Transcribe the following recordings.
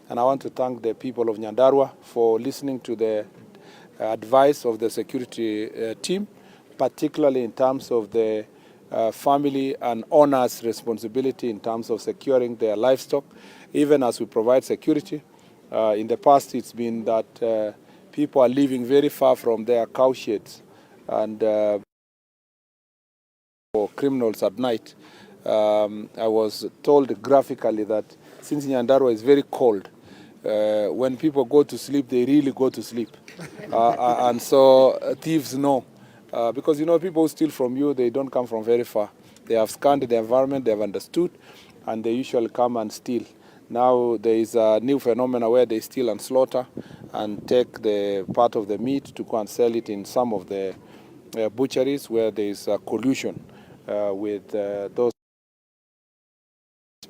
And I want to thank the people of Nyandarua for listening to the advice of the security team, particularly in terms of the family and owners' responsibility in terms of securing their livestock, even as we provide security. In the past, it's been that people are living very far from their cow sheds and for criminals at night. I was told graphically that since Nyandarua is very cold, when people go to sleep, they really go to sleep. And so thieves know. Because, people who steal from you, they don't come from very far. They have scanned the environment, they have understood, and they usually come and steal. Now there is a new phenomenon where they steal and slaughter and take the part of the meat to go and sell it in some of the butcheries where there is collusion with those.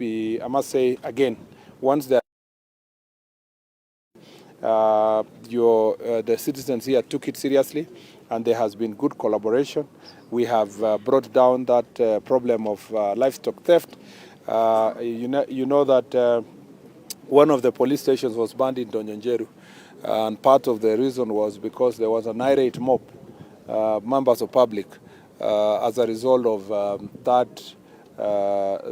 I must say again, once the citizens here took it seriously, and there has been good collaboration. We have brought down that problem of livestock theft. You know that one of the police stations was banned in Donyenjeru, and part of the reason was because there was an irate mob, members of public, as a result of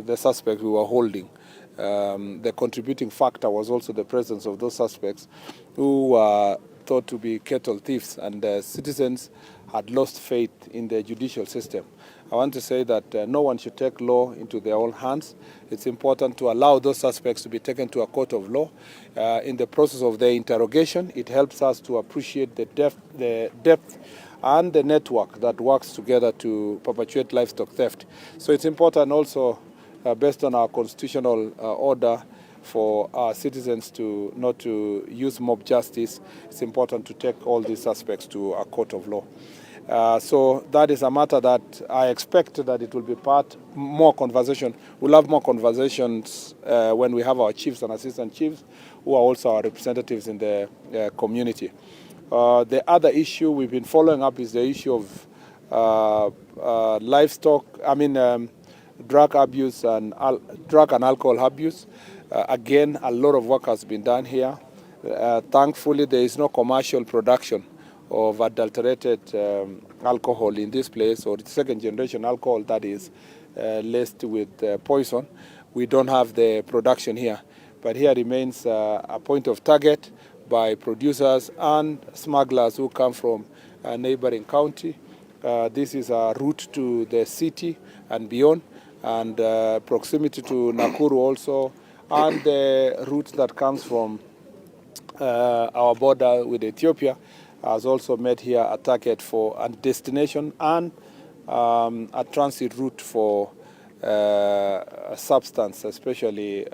the suspect we were holding. The contributing factor was also the presence of those suspects who were thought to be cattle thieves, and citizens had lost faith in the judicial system. I want to say that no one should take law into their own hands. It's important to allow those suspects to be taken to a court of law. In the process of their interrogation, it helps us to appreciate the depth and the network that works together to perpetuate livestock theft. So it's important also, based on our constitutional order, for our citizens to not to use mob justice. It's important to take all these suspects to a court of law. So that is a matter that I expect that it will be more conversation. We'll have more conversations when we have our chiefs and assistant chiefs, who are also our representatives in the community. The other issue we've been following up is the issue of drug abuse and drug and alcohol abuse. Again, a lot of work has been done here. Thankfully, there is no commercial production of adulterated alcohol in this place, or second generation alcohol that is laced with poison. We don't have the production here, but here remains a point of target by producers and smugglers who come from a neighboring county. This is a route to the city and beyond, and proximity to Nakuru also, and the route that comes from our border with Ethiopia has also made here a target for a destination and a transit route for a substance, especially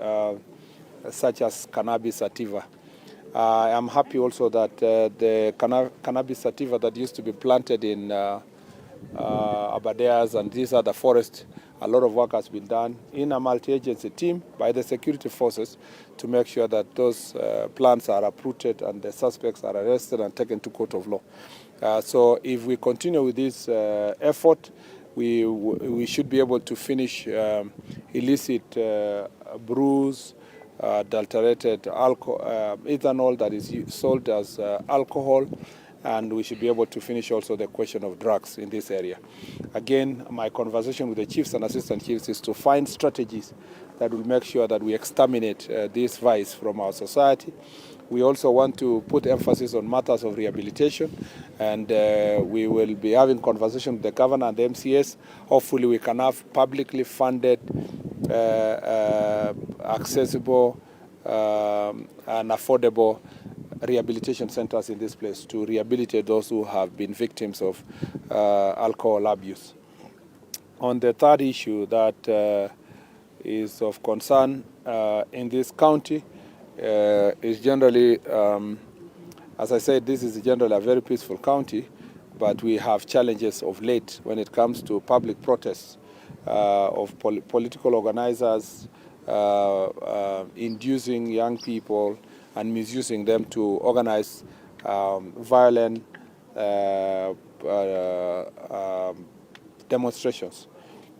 such as cannabis sativa. I am happy also that the cannabis sativa that used to be planted in Abadeas and these other forests, a lot of work has been done in a multi-agency team by the security forces to make sure that those plants are uprooted and the suspects are arrested and taken to court of law. So if we continue with this effort, we should be able to finish illicit brews, adulterated alcohol, ethanol that is sold as alcohol, and we should be able to finish also the question of drugs in this area. Again, my conversation with the chiefs and assistant chiefs is to find strategies that will make sure that we exterminate this vice from our society. We also want to put emphasis on matters of rehabilitation, and we will be having conversation with the governor and the MCS. Hopefully we can have publicly funded, accessible and affordable rehabilitation centers in this place to rehabilitate those who have been victims of alcohol abuse. On the third issue that is of concern in this county is generally, as I said, this is generally a very peaceful county, but we have challenges of late when it comes to public protests of political organizers inducing young people and misusing them to organize violent demonstrations.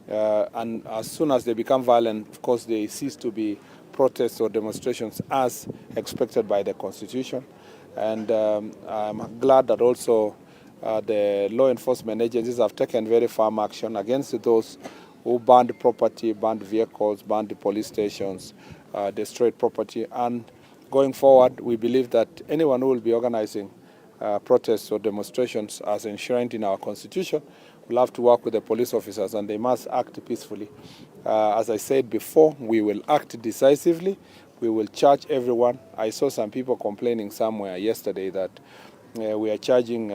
And as soon as they become violent, of course, they cease to be protests or demonstrations as expected by the Constitution. And I'm glad that also the law enforcement agencies have taken very firm action against those who burned property, burned vehicles, burned the police stations, destroyed property. And going forward, we believe that anyone who will be organizing protests or demonstrations as enshrined in our Constitution will have to work with the police officers, and they must act peacefully. As I said before, we will act decisively. We will charge everyone. I saw some people complaining somewhere yesterday that we are charging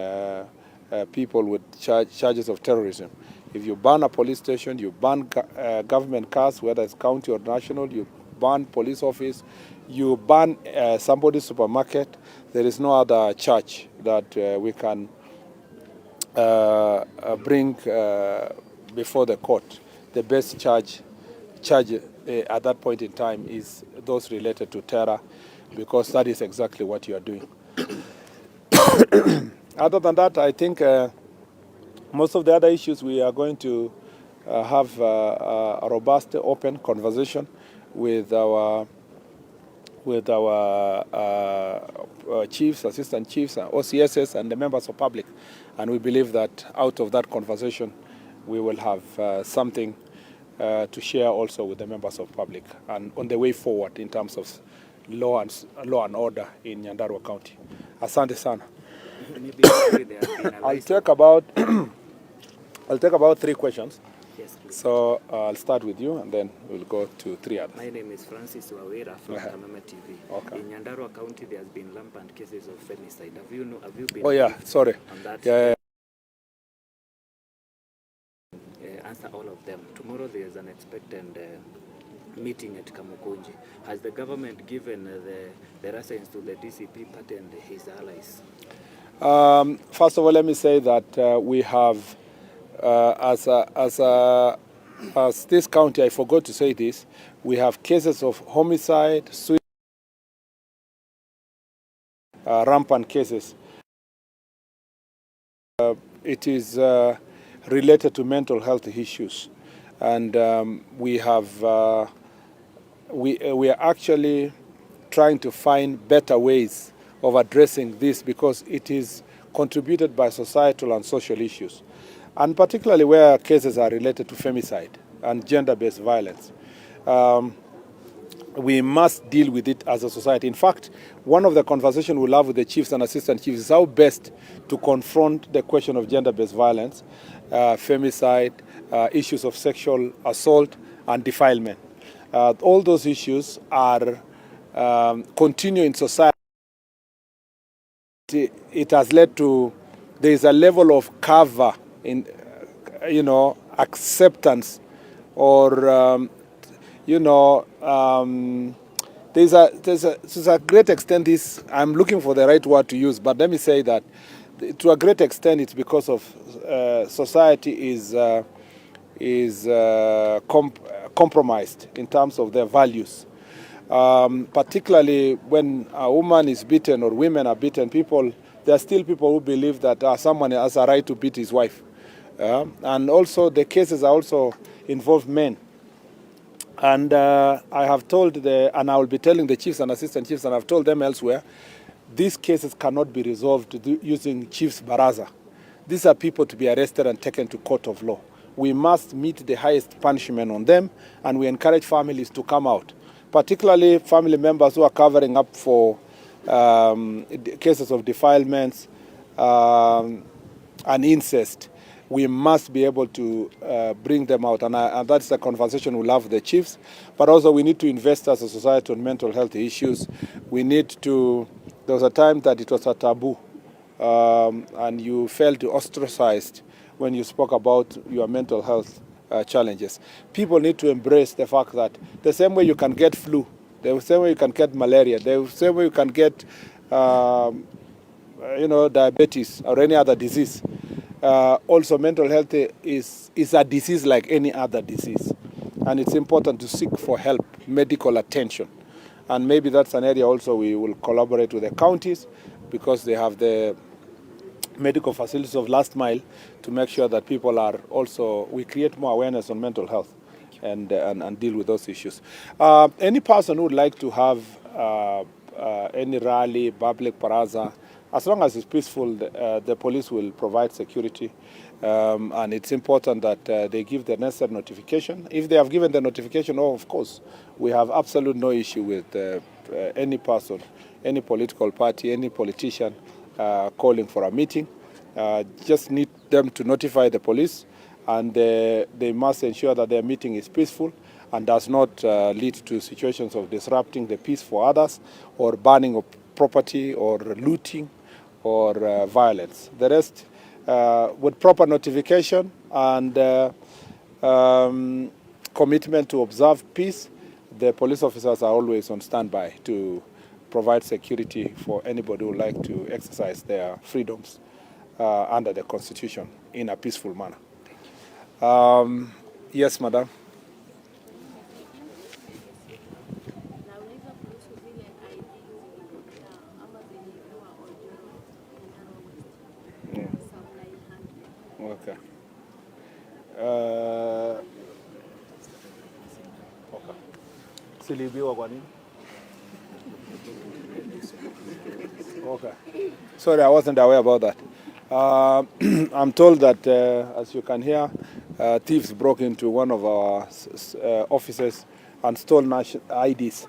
people with charges of terrorism. If you burn a police station, you burn government cars, whether it's county or national, you burn police office, you burn somebody's supermarket, there is no other charge that we can bring before the court. The best charge at that point in time is those related to terror, because that is exactly what you are doing. Other than that, I think most of the other issues we are going to have a robust, open conversation with our chiefs, assistant chiefs, OCSs, and the members of public. And we believe that out of that conversation, we will have something to share also with the members of public and on the way forward in terms of law and order in Nyandarua County. Asante sana. I'll take about three questions. Yes, please. So I'll start with you, and then we'll go to three others. My name is Francis Wawera from Kameme TV. Okay. In Nyandarua County, there has been rampant cases of femicide. Have you been? Oh yeah, sorry. On that? Yeah. Answer all of them. Tomorrow there is an expected meeting at Kamukunji. Has the government given the reference to the DCP party and his allies? First of all, let me say that we have, as this county, I forgot to say this, we have cases of homicide, suicide, rampant cases. It is related to mental health issues, and we are actually trying to find better ways of addressing this, because it is contributed by societal and social issues, and particularly where cases are related to femicide and gender-based violence. We must deal with it as a society. In fact, one of the conversations we'll have with the chiefs and assistant chiefs is how best to confront the question of gender-based violence, femicide, issues of sexual assault and defilement. All those issues are continue in society. It has led to, there is a level of cover in, acceptance, or there's a great extent, this, I'm looking for the right word to use, but let me say that to a great extent it's because of society is compromised in terms of their values. Particularly when a woman is beaten or women are beaten, there are still people who believe that someone has a right to beat his wife. And also the cases are also involve men. And I have told and I will be telling the chiefs and assistant chiefs, and I've told them elsewhere, these cases cannot be resolved using chiefs baraza. These are people to be arrested and taken to court of law. We must meet the highest punishment on them, and we encourage families to come out, particularly family members who are covering up for cases of defilements and incest. We must be able to bring them out, and that's the conversation we'll have with the chiefs. But also we need to invest as a society on mental health issues. We need to, there was a time that it was a taboo, and you felt ostracized when you spoke about your mental health challenges. People need to embrace the fact that the same way you can get flu, the same way you can get malaria, the same way you can get diabetes or any other disease, also mental health is a disease like any other disease, and it's important to seek for help, medical attention. And maybe that's an area also we will collaborate with the counties, because they have the medical facilities of last mile, to make sure that people are also, we create more awareness on mental health. and deal with those issues. Any person who would like to have any rally, public baraza, as long as it's peaceful, the police will provide security. And it's important that they give the necessary notification. If they have given the notification, of course, we have absolute no issue with any person, any political party, any politician calling for a meeting. Just need them to notify the police, and they must ensure that their meeting is peaceful and does not lead to situations of disrupting the peace for others, or burning of property, or looting, or violence. The rest, with proper notification and commitment to observe peace, the police officers are always on standby to provide security for anybody who would like to exercise their freedoms under the Constitution in a peaceful manner. Yes, madam. Okay. Okay. Silibiwa kwa nini? Okay. Sorry, I wasn't aware about that. I'm told that, as you can hear, thieves broke into one of our offices and stole IDs.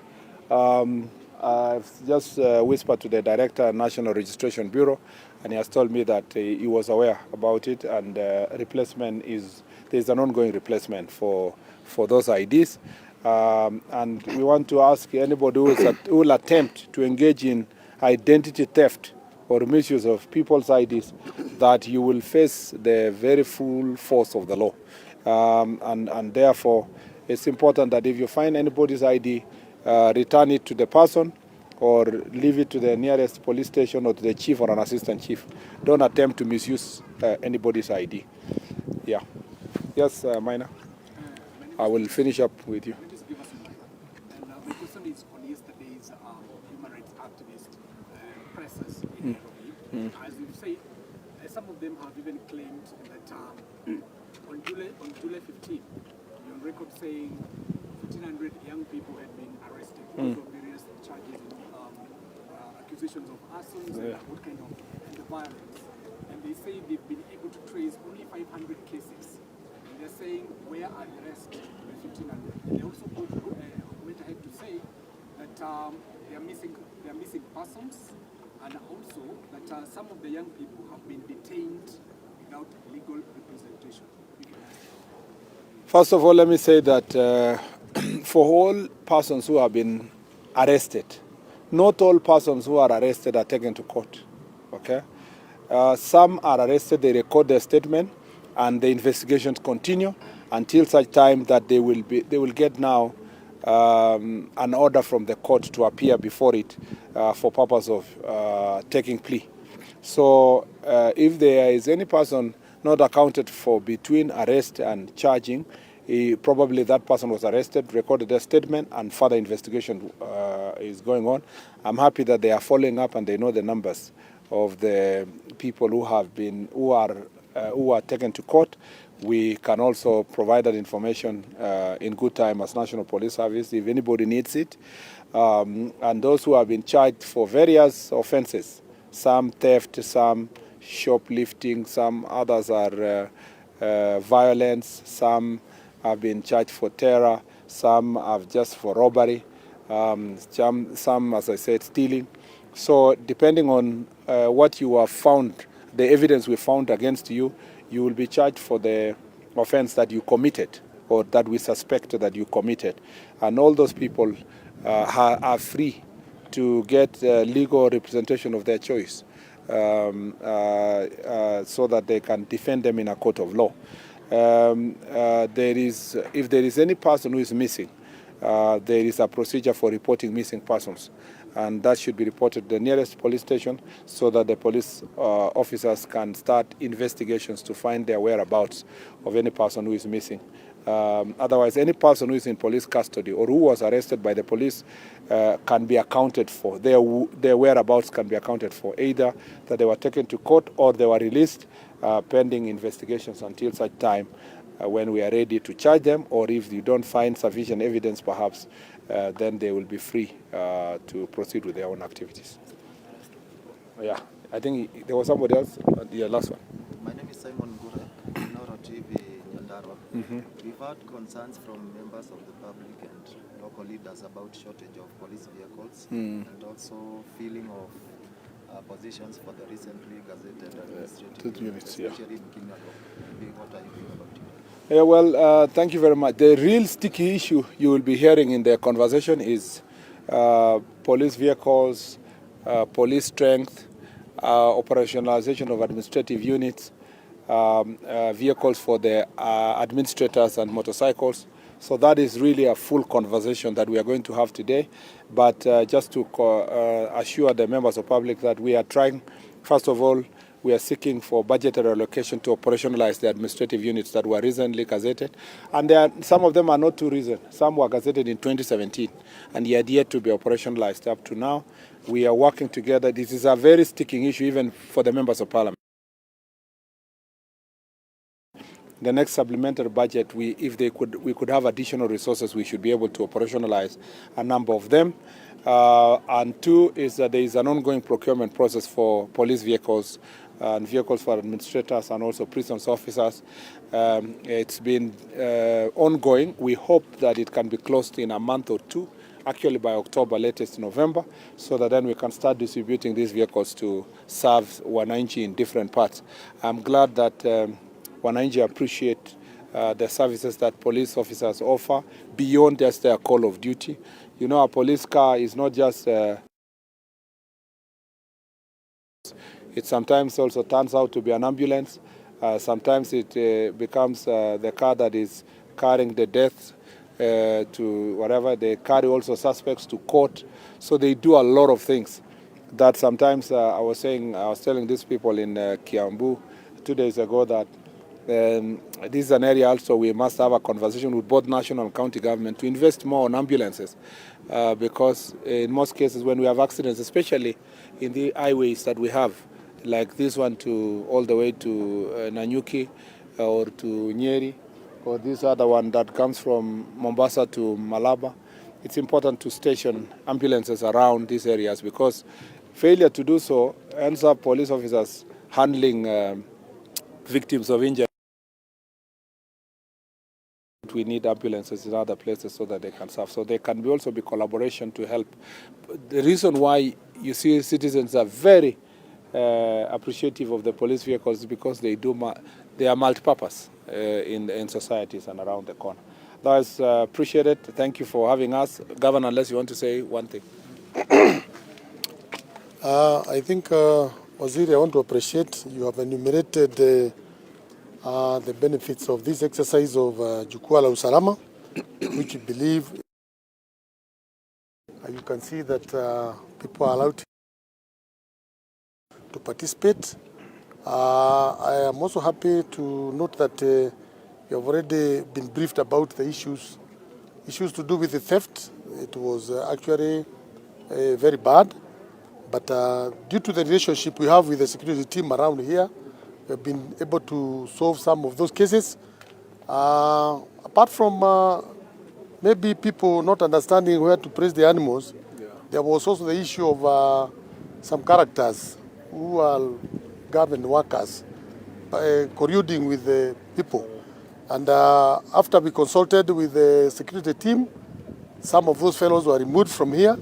I've just whispered to the director, National Registration Bureau, and he has told me that he was aware about it, and there's an ongoing replacement for those IDs. And we want to ask anybody who will attempt to engage in identity theft or misuse of people's IDs, that you will face the very full force of the law. And therefore, it's important that if you find anybody's ID, return it to the person, or leave it to the nearest police station, or to the chief or an assistant chief. Don't attempt to misuse anybody's ID. Yeah. Yes, Minor. I will finish up with you. My question is on yesterday's human rights activist presses in Nairobi. As you say, some of them have even claimed that on July 15, you're on record saying 1,500 young people had been arrested for various charges, accusations of arson, and what kind of the violence. And they say they've been able to trace only 500 cases. And they're saying, where are the rest of the 1,500? And they also went ahead to say that they are missing persons, and also that some of the young people have been detained without legal representation. First of all, let me say that for all persons who have been arrested, not all persons who are arrested are taken to court. Okay, some are arrested, they record their statement, and the investigations continue until such time that they will get now an order from the court to appear before it for purpose of taking plea. So if there is any person not accounted for between arrest and charging, probably that person was arrested, recorded their statement, and further investigation is going on. I'm happy that they are following up and they know the numbers of the people who are taken to court. We can also provide that information in good time as National Police Service if anybody needs it. And those who have been charged for various offenses, some theft, some shoplifting, some others are violence, some have been charged for terror, some have just for robbery, some, as I said, stealing. So depending on what you have found, the evidence we found against you, you will be charged for the offense that you committed or that we suspect that you committed. And all those people are free to get legal representation of their choice so that they can defend them in a court of law. If there is any person who is missing, there is a procedure for reporting missing persons, and that should be reported to the nearest police station so that the police officers can start investigations to find their whereabouts of any person who is missing. Otherwise, any person who is in police custody or who was arrested by the police can be accounted for. Their whereabouts can be accounted for, either that they were taken to court or they were released pending investigations until such time when we are ready to charge them, or if you don't find sufficient evidence, perhaps, then they will be free to proceed with their own activities. Yeah, I think there was somebody else. The last one. My name is Simon Gure, Noro TV Nyandarua. We've had concerns from members of the public and local leaders about shortage of police vehicles and also filling of positions for the recently gazetted administrative units, especially in Kingago. What are you doing about it? Yeah, well, thank you very much. The real sticky issue you will be hearing in the conversation is police vehicles, police strength, operationalization of administrative units, vehicles for the administrators and motorcycles. So that is really a full conversation that we are going to have today. But just to assure the members of public that we are trying, first of all, we are seeking for budgetary allocation to operationalize the administrative units that were recently gazetted. And some of them are not too recent. Some were gazetted in 2017 and yet to be operationalized up to now. We are working together. This is a very sticking issue even for the members of parliament. The next supplementary budget, if we could have additional resources, we should be able to operationalize a number of them. And two is that there is an ongoing procurement process for police vehicles and vehicles for administrators and also prisons officers. It's been ongoing. We hope that it can be closed in a month or two, actually by October, latest November, so that then we can start distributing these vehicles to serve wananchi in different parts. I'm glad that wananchi appreciate the services that police officers offer beyond just their call of duty. You know, a police car is not just it sometimes also turns out to be an ambulance. Sometimes it becomes the car that is carrying the death to whatever. They carry also suspects to court. So they do a lot of things that sometimes I was telling these people in Kiambu 2 days ago that this is an area also we must have a conversation with both national and county government to invest more on ambulances because in most cases when we have accidents, especially in the highways that we have, like this one all the way to Nanyuki or to Nyeri, or this other one that comes from Mombasa to Malaba, it's important to station ambulances around these areas because failure to do so ends up police officers handling victims of injury. We need ambulances in other places so that they can serve. So there can also be collaboration to help. The reason why you see citizens are very appreciative of the police vehicles is because they are multi-purpose in societies and around the corner. That is appreciated. Thank you for having us. Governor, unless you want to say one thing. I think, Waziri, I want to appreciate you have enumerated the benefits of this exercise of Jukwaa la Usalama, which you believe, you can see that people are allowed to participate. I am also happy to note that you have already been briefed about the issues to do with the theft. It was actually very bad, but due to the relationship we have with the security team around here, we have been able to solve some of those cases. Apart from maybe people not understanding where to place the animals, there was also the issue of some characters who are government workers colluding with the people. And after we consulted with the security team, some of those fellows were removed from here,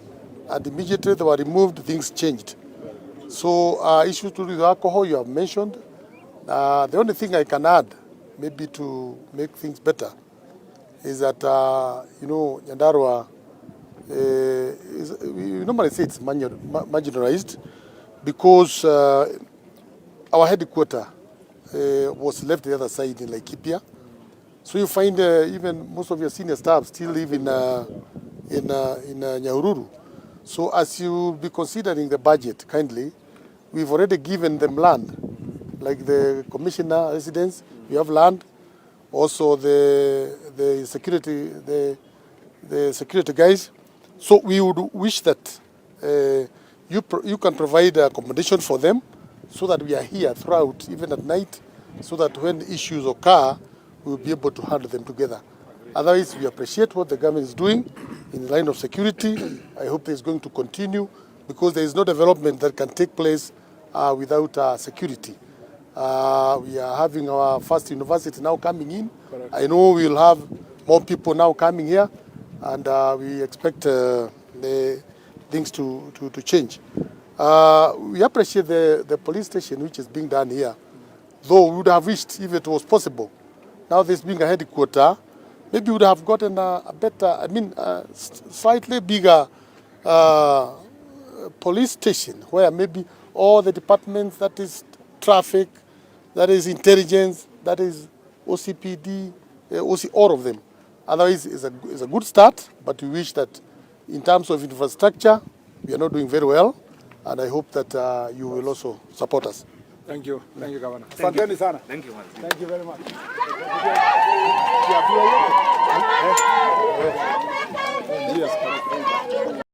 and immediately they were removed, things changed. So issues to do with alcohol you have mentioned. The only thing I can add, maybe to make things better, is that, Nyandarua, we normally say it's marginalized because our headquarters was left the other side in Laikipia. So you find even most of your senior staff still live in Nyahururu. So as you be considering the budget, kindly, we've already given them land. Like the commissioner residence, we have land. Also the security guys. So we would wish that you can provide accommodation for them, so that we are here throughout, even at night, so that when issues occur, we will be able to handle them together. Otherwise, we appreciate what the government is doing in the line of security. I hope it's going to continue because there is no development that can take place without security. We are having our first university now coming in. Correct. I know we will have more people now coming here, and we expect the things to change. We appreciate the police station which is being done here, though we would have wished if it was possible. Now this being a headquarter, maybe we would have gotten a better, slightly bigger police station where maybe all the departments, that is traffic, that is intelligence, that is OCPD, all of them. Otherwise, it's a good start, but we wish that in terms of infrastructure, we are not doing very well, and I hope that you will also support us. Thank you, Governor. Thank you. Thank you. Thank you very much. Yes.